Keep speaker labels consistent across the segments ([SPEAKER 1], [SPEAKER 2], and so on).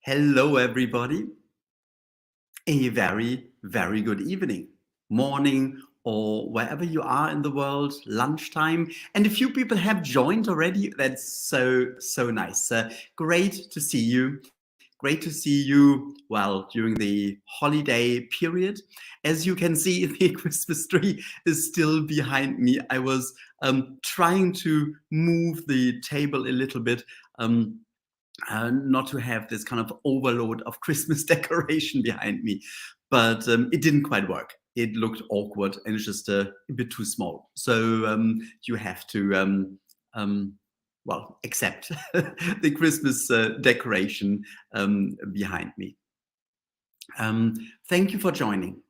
[SPEAKER 1] Hello, everybody. A very, very good evening, morning, or wherever you are in the world, lunchtime. And a few people have joined already. That's so nice. Great to see you. Great to see you, well, during the holiday period. As you can see, the Christmas tree is still behind me. I was trying to move the table a little bit. Not to have this kind of overload of Christmas decoration behind me, but it didn't quite work. It looked awkward and it's just a bit too small. So you have to, well, accept the Christmas decoration behind me. Thank you for joining.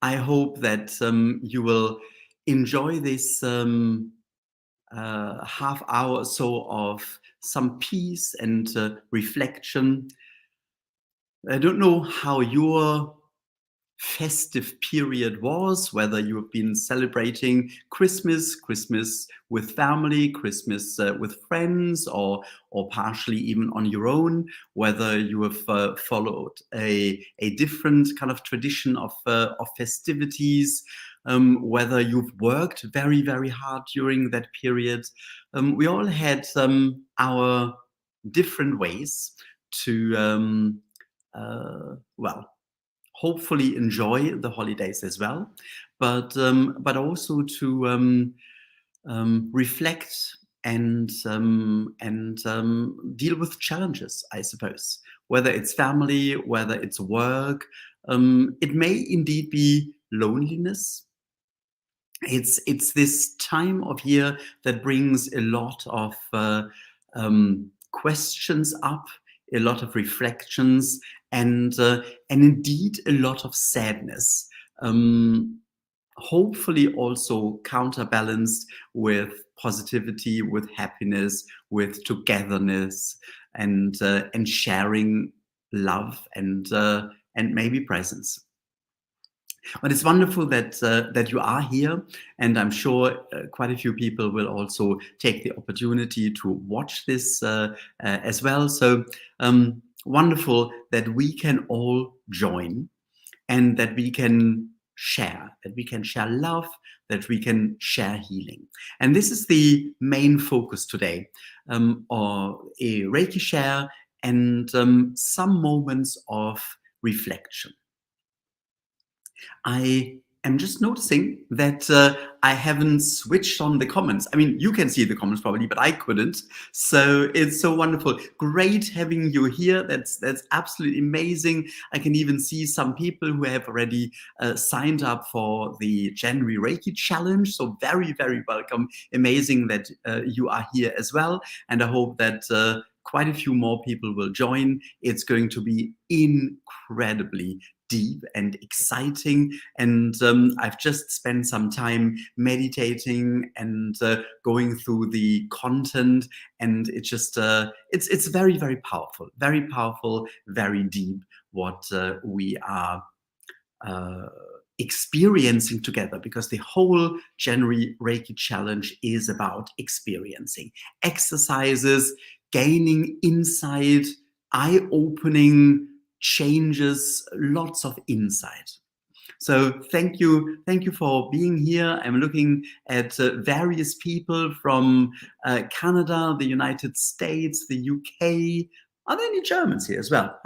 [SPEAKER 1] I hope that you will enjoy this half hour or so of some peace and reflection. I don't know how your festive period was, whether you have been celebrating Christmas with family, Christmas with friends, or partially even on your own, whether you have followed a different kind of tradition of festivities, whether you've worked very, very hard during that period. We all had our different ways to well, hopefully enjoy the holidays as well, but also to reflect and deal with challenges, I suppose. Whether it's family, whether it's work, it may indeed be loneliness. It's this time of year that brings a lot of questions up, a lot of reflections, and indeed a lot of sadness. Hopefully also counterbalanced with positivity, with happiness, with togetherness, and sharing love and maybe presence. But it's wonderful that you are here, and I'm sure quite a few people will also take the opportunity to watch this as well. So wonderful that we can all join, and that we can share love, that we can share healing. And this is the main focus today, or a Reiki share and some moments of reflection. I am just noticing that I haven't switched on the comments. I mean, you can see the comments probably, but I couldn't. So it's so wonderful. Great having you here. That's absolutely amazing. I can even see some people who have already signed up for the January Reiki Challenge. So very, very welcome. Amazing that you are here as well. And I hope that quite a few more people will join. It's going to be incredibly deep and exciting, and I've just spent some time meditating and going through the content, and it's just it's very, very powerful, very deep what we are experiencing together, because the whole January Reiki Challenge is about experiencing exercises, gaining insight, eye-opening changes, lots of insight. So thank you for being here. I'm looking at various people from Canada, the United States, the UK. Are there any Germans here as well?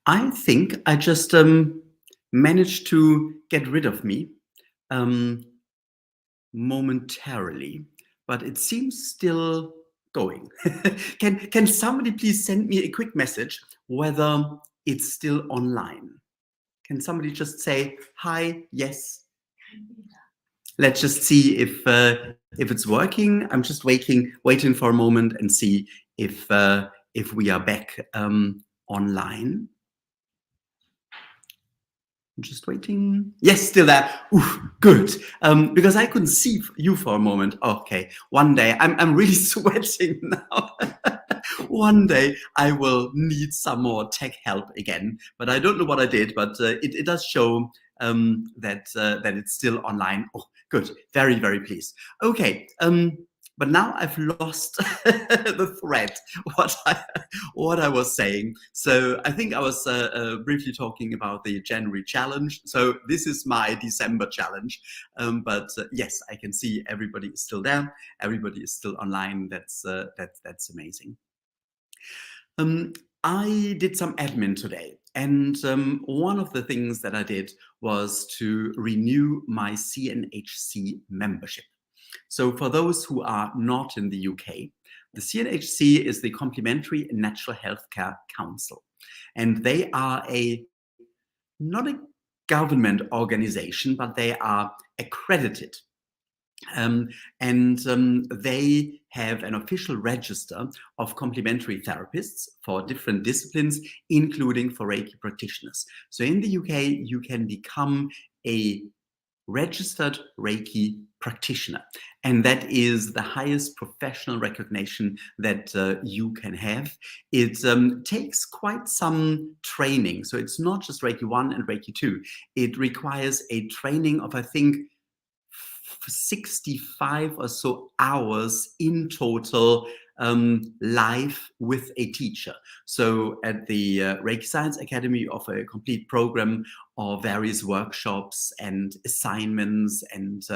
[SPEAKER 1] I think I just managed to get rid of me momentarily, but it seems still going. Can somebody please send me a quick message whether it's still online? Can somebody just say hi? Yes. Let's just see if it's working. I'm just waiting for a moment and see if we are back online. Just waiting. Yes, still there. Oof, good. Because I couldn't see you for a moment. Okay, one day I'm really sweating now. One day I will need some more tech help again, but I don't know what I did. But it does show that it's still online. Oh, good. Very, very pleased. Okay. But now I've lost the thread. What I what I was saying. So I think I was briefly talking about the January challenge. So this is my December challenge. But yes, I can see everybody is still there. Everybody is still online. That's amazing. Um, I did some admin today, and one of the things that I did was to renew my CNHC membership. So for those who are not in the UK, the CNHC is the Complementary Natural Healthcare Council, and they are not a government organization, but they are accredited. They have an official register of complementary therapists for different disciplines, including for Reiki practitioners. So in the UK, you can become a registered Reiki practitioner. And that is the highest professional recognition that you can have. It takes quite some training. So it's not just Reiki 1 and Reiki 2. It requires a training of, I think, 65 or so hours in total, live with a teacher. So at the Reiki Science Academy, we offer a complete program of various workshops and assignments and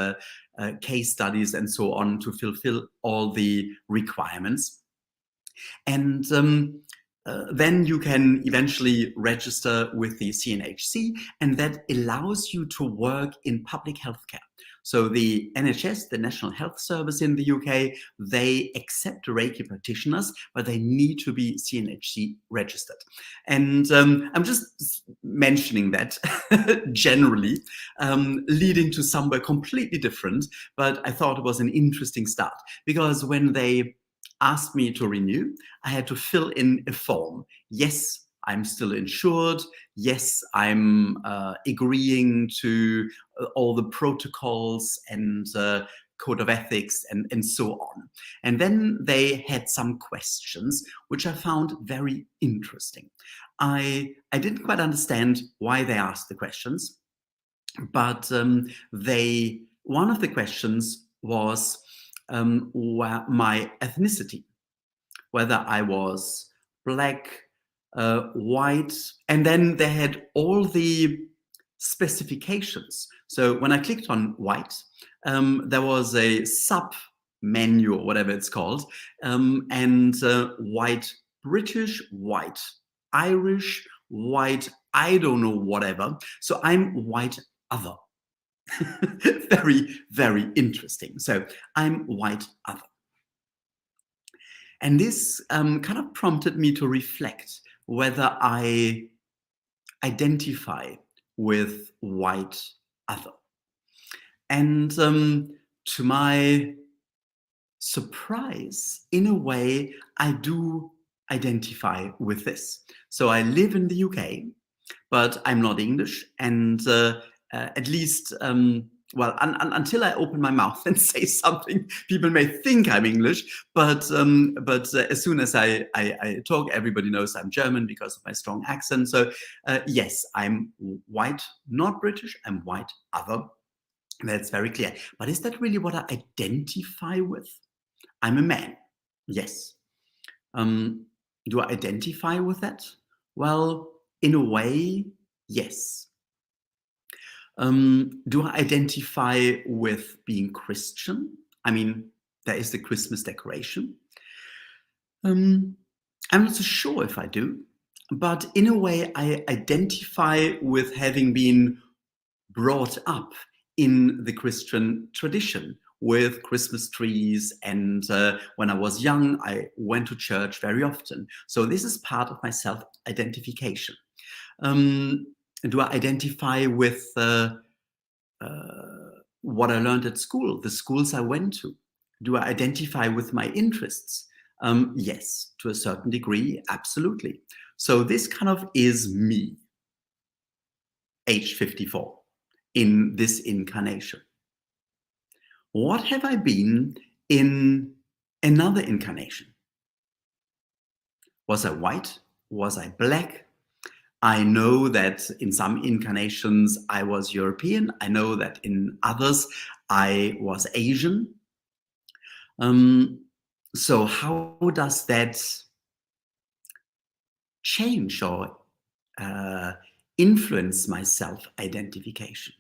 [SPEAKER 1] case studies and so on to fulfill all the requirements. And then you can eventually register with the CNHC, and that allows you to work in public healthcare. So the NHS, the National Health Service in the UK, they accept Reiki practitioners, but they need to be CNHC registered. And I'm just mentioning that generally, leading to somewhere completely different. But I thought it was an interesting start, because when they asked me to renew, I had to fill in a form. Yes, I'm still insured. Yes, I'm agreeing to all the protocols and code of ethics and so on. And then they had some questions, which I found very interesting. I didn't quite understand why they asked the questions, but one of the questions was my ethnicity, whether I was black, white, and then they had all the specifications. So when I clicked on white, there was a sub menu or whatever it's called, and white British, white Irish, white I don't know whatever. So I'm white other. Very, very interesting. So I'm white other. And this kind of prompted me to reflect whether I identify with white other. And to my surprise, in a way, I do identify with this. So I live in the UK, but I'm not English. And at least, until I open my mouth and say something, people may think I'm English. But as soon as I talk, everybody knows I'm German because of my strong accent. So yes, I'm white, not British. I'm white other. That's very clear. But is that really what I identify with? I'm a man. Yes. Do I identify with that? Well, in a way, yes. Do I identify with being Christian? I mean, there is the Christmas decoration. I'm not so sure if I do, but in a way, I identify with having been brought up in the Christian tradition with Christmas trees. And when I was young, I went to church very often. So this is part of my self-identification. Do I identify with what I learned at school, the schools I went to? Do I identify with my interests? Yes, to a certain degree, absolutely. So this kind of is me. age 54 in this incarnation? What have I been in another incarnation? Was I white? Was I black? I know that in some incarnations I was European. I know that in others I was Asian. So how does that change or influence my self-identification?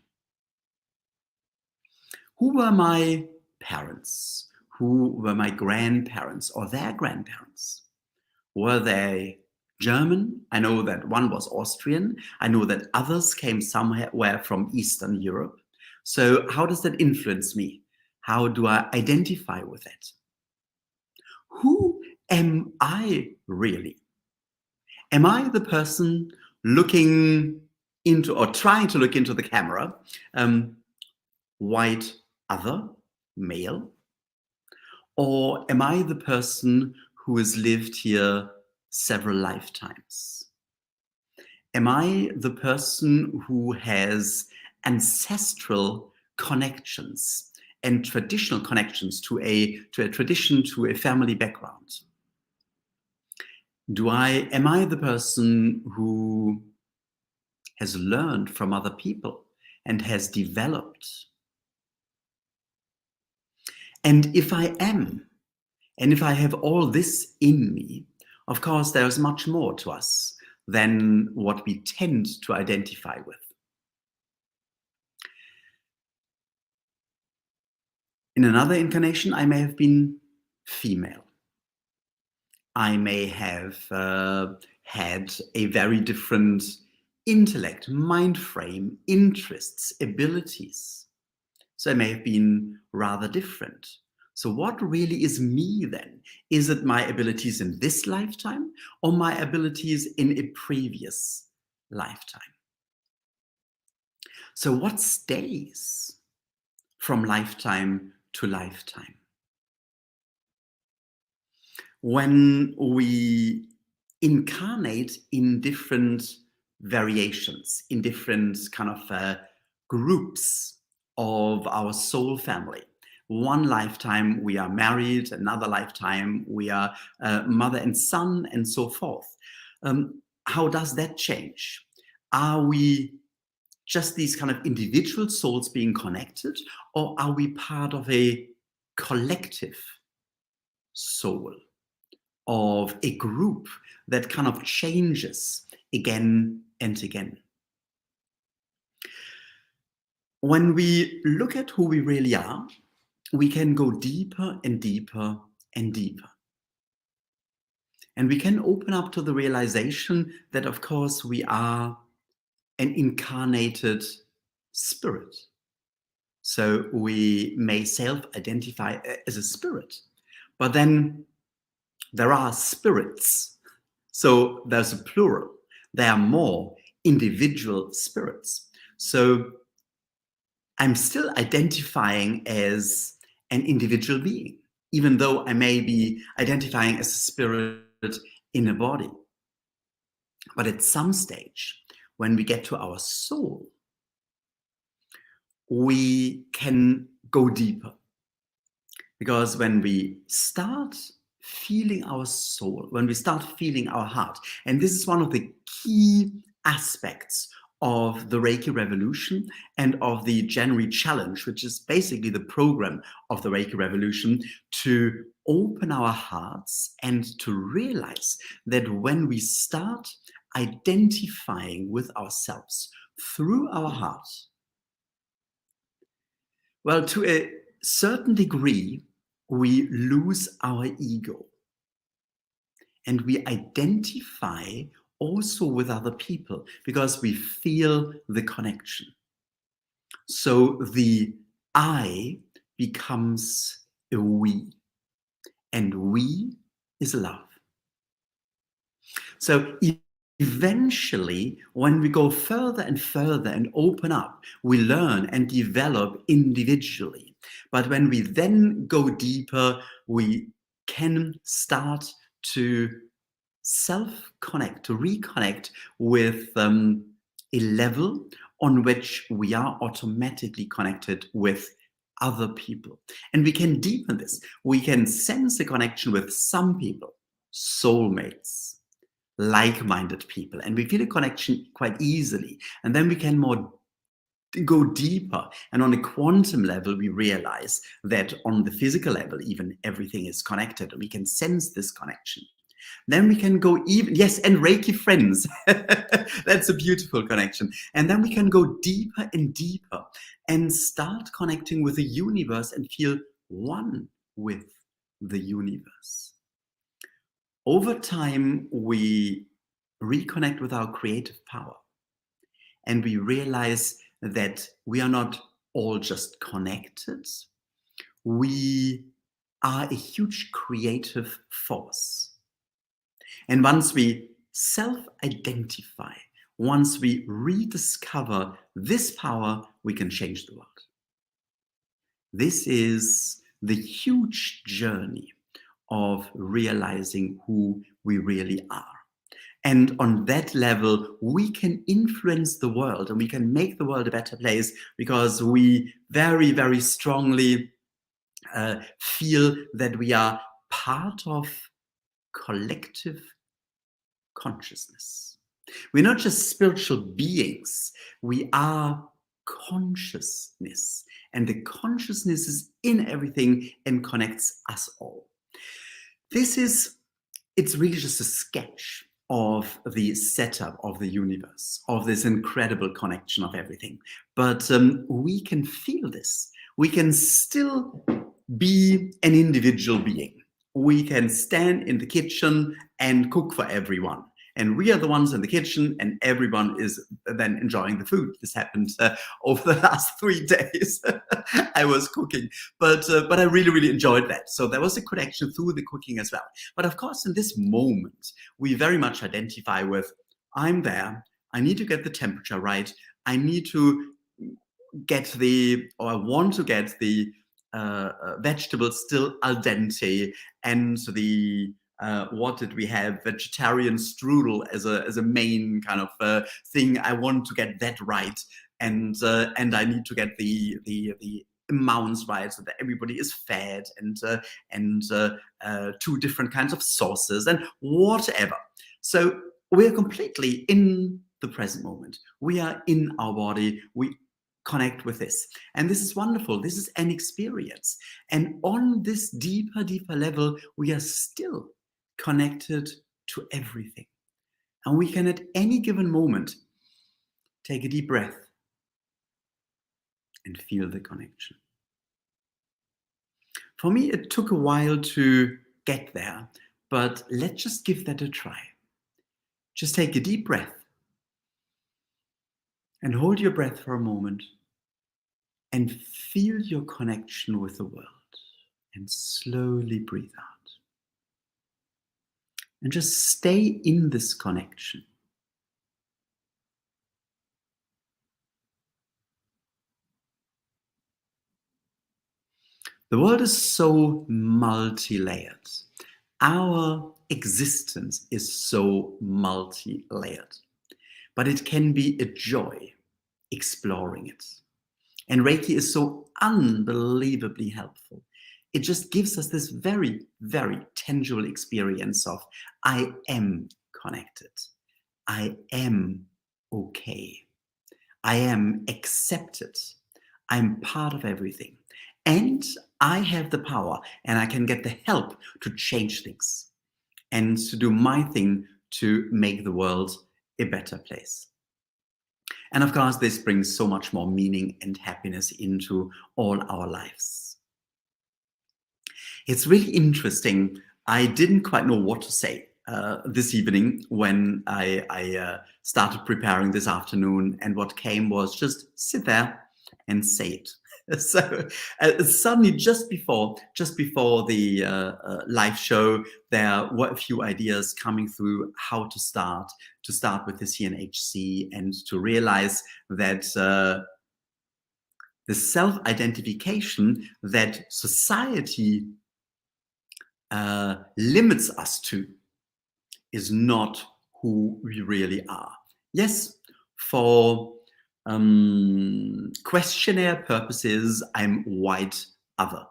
[SPEAKER 1] Who were my parents? Who were my grandparents or their grandparents? Were they German? I know that one was Austrian. I know that others came somewhere from Eastern Europe. So how does that influence me? How do I identify with it? Who am I really? Am I the person looking into or trying to look into the camera, white other, male? Or am I the person who has lived here several lifetimes? Am I the person who has ancestral connections and traditional connections to a tradition, to a family background? Am I the person who has learned from other people and has developed? And if I am, and if I have all this in me, of course, there's much more to us than what we tend to identify with. In another incarnation, I may have been female. I may have had a very different intellect, mind frame, interests, abilities. So I may have been rather different. So what really is me then? Is it my abilities in this lifetime or my abilities in a previous lifetime? So what stays from lifetime to lifetime? When we incarnate in different variations, in different kind of groups of our soul family. One lifetime we are married, another lifetime we are mother and son, and so forth. How does that change? Are we just these kind of individual souls being connected, or are we part of a collective soul, of a group that kind of changes again and again? When we look at who we really are, we can go deeper and deeper and deeper. And we can open up to the realization that, of course, we are an incarnated spirit. So we may self-identify as a spirit, but then there are spirits. So there's a plural. There are more individual spirits. So I'm still identifying as an individual being, even though I may be identifying as a spirit in a body. But at some stage, when we get to our soul, we can go deeper. Because when we start feeling our soul, when we start feeling our heart, and this is one of the key aspects of the Reiki Revolution and of the January Challenge, which is basically the program of the Reiki Revolution, to open our hearts and to realize that when we start identifying with ourselves through our heart, well, to a certain degree, we lose our ego and we identify also with other people because we feel the connection. So the I becomes a we, and we is love. So eventually, when we go further and further and open up, we learn and develop individually. But when we then go deeper, we can start to self-connect, to reconnect with a level on which we are automatically connected with other people. And we can deepen this. We can sense the connection with some people, soulmates, like-minded people, and we feel a connection quite easily. And then we can go deeper, and on a quantum level we realize that on the physical level even everything is connected, and we can sense this connection. Then we can go even, yes, and Reiki friends. That's a beautiful connection. And then we can go deeper and deeper and start connecting with the universe and feel one with the universe. Over time, we reconnect with our creative power, and we realize that we are not all just connected. We are a huge creative force. And once we self-identify, once we rediscover this power, we can change the world. This is the huge journey of realizing who we really are. And on that level, we can influence the world, and we can make the world a better place, because we very, very strongly feel that we are part of collective consciousness. We're not just spiritual beings, we are consciousness, and the consciousness is in everything and connects us all. It's really just a sketch of the setup of the universe, of this incredible connection of everything. But we can feel this. We can still be an individual being. We can stand in the kitchen and cook for everyone. And we are the ones in the kitchen, and everyone is then enjoying the food. This happened over the last 3 days. I was cooking, but I really, really enjoyed that. So there was a connection through the cooking as well. But of course, in this moment, we very much identify with, I'm there, I need to get the temperature right, I need to I want to get the vegetables still al dente, and the what did we have? Vegetarian strudel as a main kind of thing. I want to get that right, and I need to get the amounts right so that everybody is fed, and 2 different kinds of sauces and whatever. So we are completely in the present moment. We are in our body. We connect with this, and this is wonderful. This is an experience, and on this deeper level we are still connected to everything, and we can at any given moment take a deep breath and feel the connection. For me, it took a while to get there, but let's just give that a try. Just take a deep breath and hold your breath for a moment and feel your connection with the world, and slowly breathe out. And just stay in this connection. The world is so multi-layered. Our existence is so multi-layered. But it can be a joy exploring it. And Reiki is so unbelievably helpful. It just gives us this very, very tangible experience of, I am connected. I am okay. I am accepted. I'm part of everything. And I have the power, and I can get the help to change things and to do my thing to make the world a better place. And of course, this brings so much more meaning and happiness into all our lives. It's really interesting. I didn't quite know what to say this evening when I started preparing this afternoon, and what came was just sit there and say it. So suddenly, just before the live show, there were a few ideas coming through how to start with the CNHC, and to realize that the self-identification that society limits us to is not who we really are. Yes, for questionnaire purposes, I'm white other.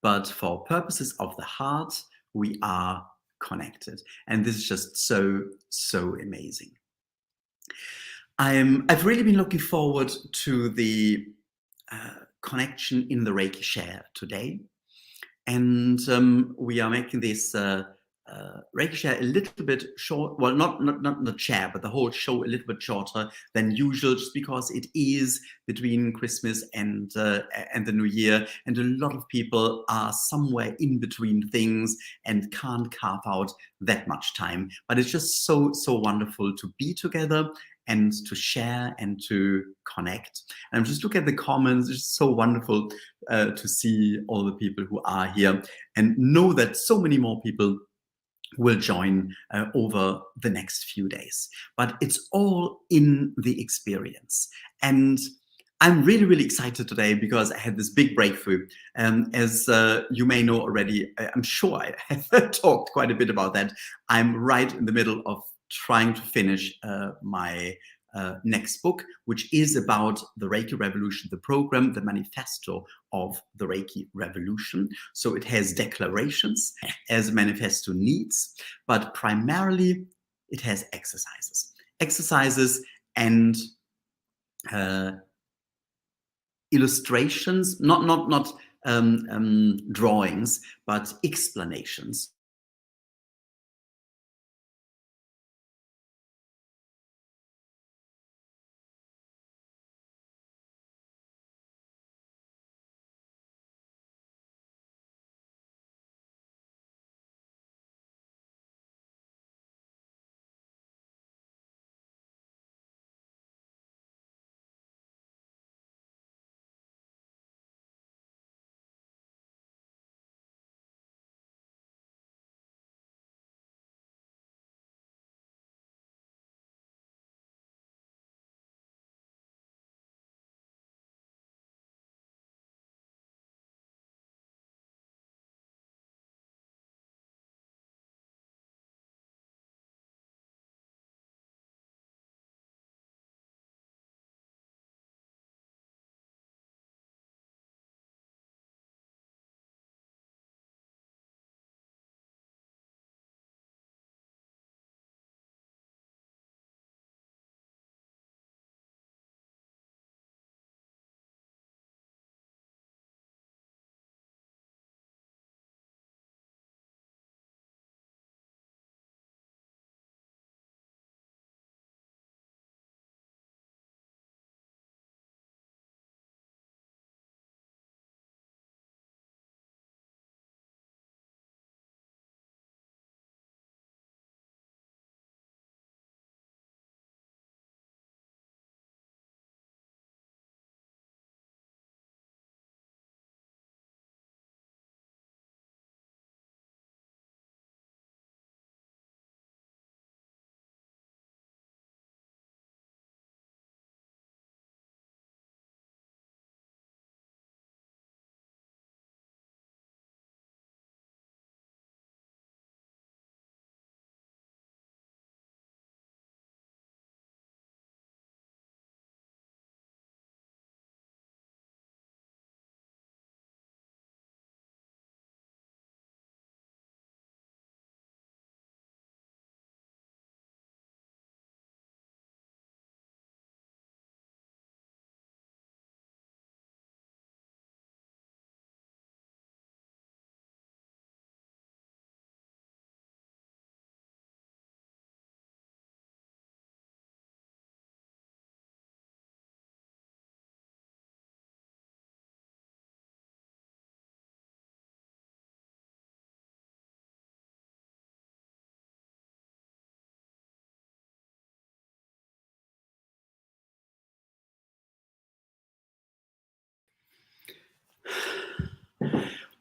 [SPEAKER 1] But for purposes of the heart, we are connected. And this is just so, so amazing. I've really been looking forward to the connection in the Reiki share today. And we are making this Reiki share a little bit short. Well, not the chair, but the whole show a little bit shorter than usual, just because it is between Christmas and the New Year, and a lot of people are somewhere in between things and can't carve out that much time. But it's just so wonderful to be together and to share and to connect. And I'm just looking at the comments. It's so wonderful to see all the people who are here, and know that so many more people will join over the next few days. But it's all in the experience. And I'm really, really excited today because I had this big breakthrough. As you may know already, I'm sure I have talked quite a bit about that. I'm right in the middle of trying to finish my next book, which is about the Reiki Revolution, the program, the manifesto of the Reiki Revolution. So it has declarations as manifesto needs, but primarily it has exercises and illustrations, not drawings, but explanations.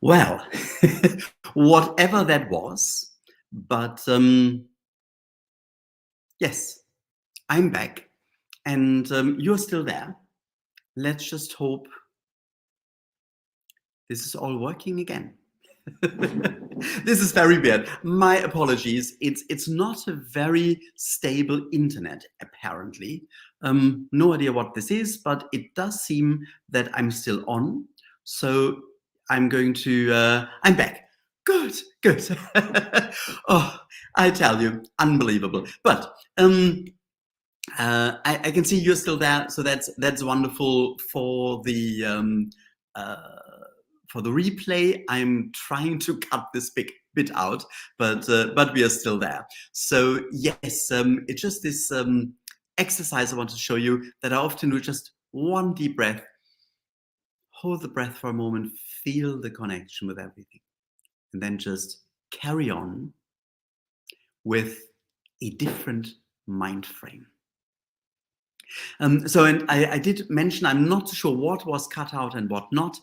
[SPEAKER 1] Well, whatever that was, but yes, I'm back, and you're still there. Let's just hope this is all working again. This is very weird. My apologies. It's not a very stable internet, apparently. No idea what this is, but it does seem that I'm still on. So I'm going to, I'm back. Good, good. Oh, I tell you, unbelievable. But I can see you're still there, so that's wonderful uh, for the replay. I'm trying to cut this big bit out, but we are still there. So yes, it's just this exercise I want to show you that I often do. Just one deep breath, hold the breath for a moment, feel the connection with everything, and then just carry on with a different mind frame. And I did mention I'm not sure what was cut out and what not.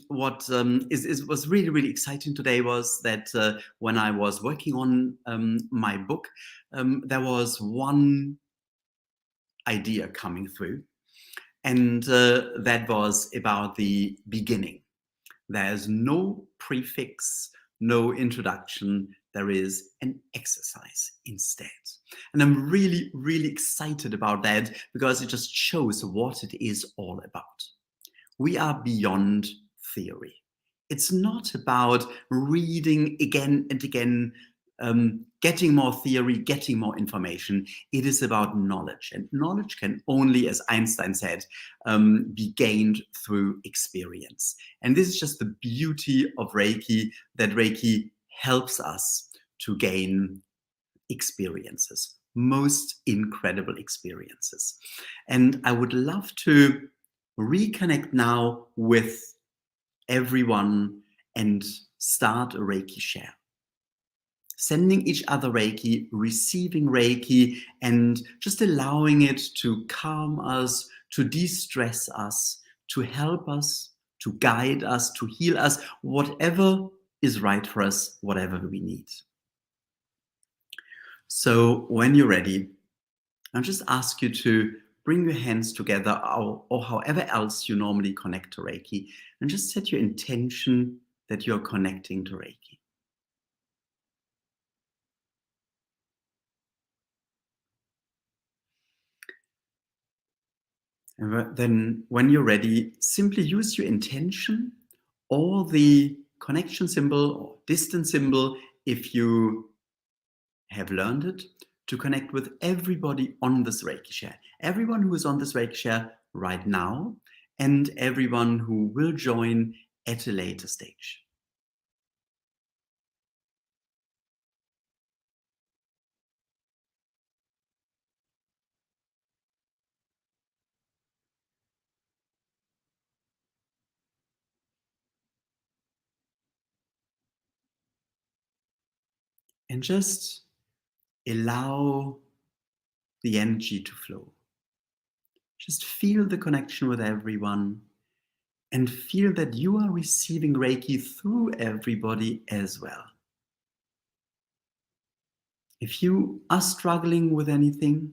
[SPEAKER 1] What was really, really exciting today was that when I was working on my book, there was one idea coming through, and that was about the beginning. There's no prefix, no introduction. There is an exercise instead. And I'm really, really excited about that because it just shows what it is all about. We are beyond theory. It's not about reading again and again, getting more theory, getting more information. It is about knowledge. And knowledge can only, as Einstein said, be gained through experience. And this is just the beauty of Reiki, that Reiki helps us to gain experiences, most incredible experiences. And I would love to reconnect now with everyone and start a Reiki share. Sending each other Reiki, receiving Reiki, and just allowing it to calm us, to de-stress us, to help us, to guide us, to heal us, whatever is right for us, whatever we need. So when you're ready, I'll just ask you to bring your hands together, or however else you normally connect to Reiki, and just set your intention that you're connecting to Reiki. And then when you're ready, simply use your intention or the connection symbol or distance symbol, if you have learned it, to connect with everybody on this Reiki share. Everyone who is on this Reiki share right now, and everyone who will join at a later stage. And just allow the energy to flow. Just feel the connection with everyone and feel that you are receiving Reiki through everybody as well. If you are struggling with anything,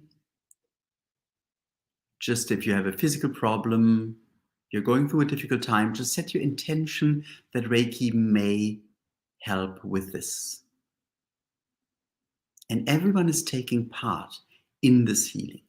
[SPEAKER 1] just if you have a physical problem, you're going through a difficult time, just set your intention that Reiki may help with this. And everyone is taking part in this healing.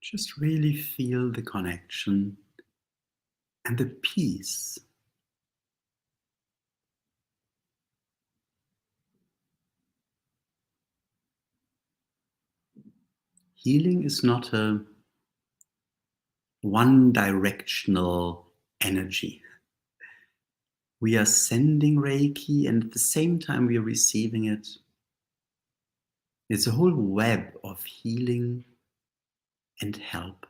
[SPEAKER 1] Just really feel the connection and the peace. Healing is not a one directional energy. We are sending Reiki, and at the same time we are receiving it. It's a whole web of healing and help.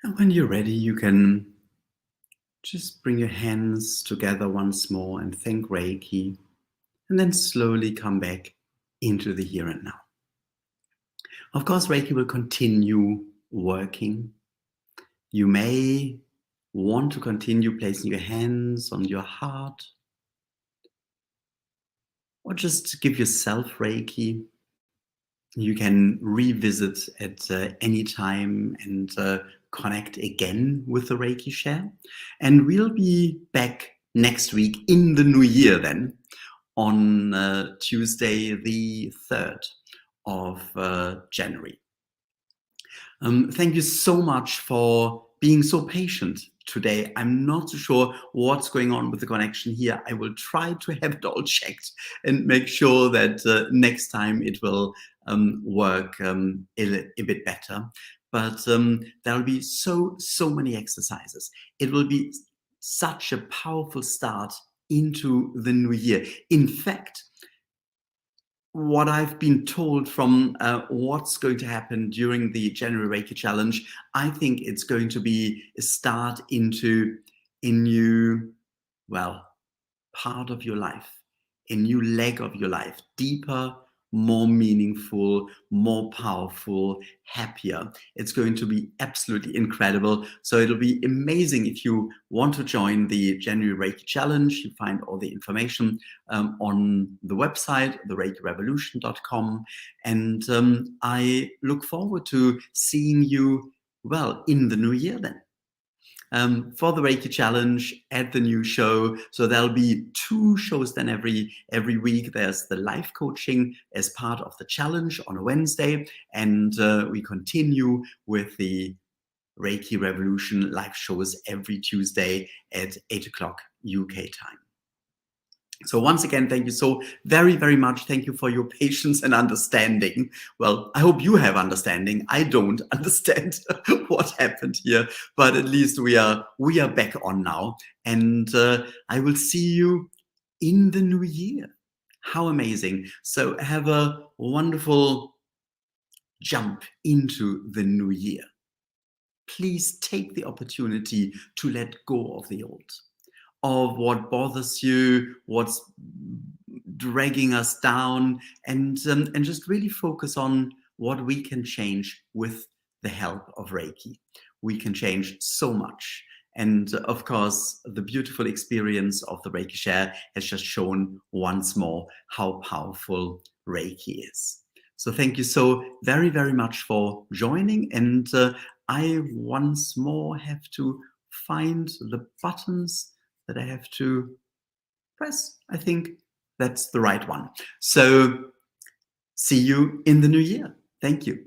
[SPEAKER 1] And when you're ready, you can just bring your hands together once more and thank Reiki, and then slowly come back into the here and now. Of course, Reiki will continue working. You may want to continue placing your hands on your heart, or just give yourself Reiki. You can revisit at any time and connect again with the Reiki share. And we'll be back next week in the new year then, on Tuesday the 3rd of January. Thank you so much for being so patient today. I'm not so sure what's going on with the connection here. I will try to have it all checked and make sure that next time it will work a bit better. But there will be so many exercises. It will be such a powerful start into the new year. In fact, what I've been told from what's going to happen during the January Reiki Challenge, I think it's going to be a start into a new, well, part of your life, a new leg of your life, deeper, more meaningful, more powerful, happier. It's going to be absolutely incredible. So it'll be amazing if you want to join the January Reiki Challenge. You find all the information on the website, thereikirevolution.com. And I look forward to seeing you well, in the new year then. For the Reiki Challenge at the new show. So there'll be 2 shows then every week. There's the live coaching as part of the challenge on a Wednesday, and we continue with the Reiki Revolution live shows every Tuesday at 8 o'clock UK time. So once again, thank you so very, very much. Thank you for your patience and understanding. Well, I hope you have understanding. I don't understand what happened here, but at least we are back on now. And I will see you in the new year. How amazing. So have a wonderful jump into the new year. Please take the opportunity to let go of the old, of what bothers you, what's dragging us down, and just really focus on what we can change with the help of Reiki. We can change so much. And of course, the beautiful experience of the Reiki share has just shown once more how powerful Reiki is. So thank you so very, very much for joining. And I once more have to find the buttons that I have to press. I think that's the right one. So see you in the new year. Thank you.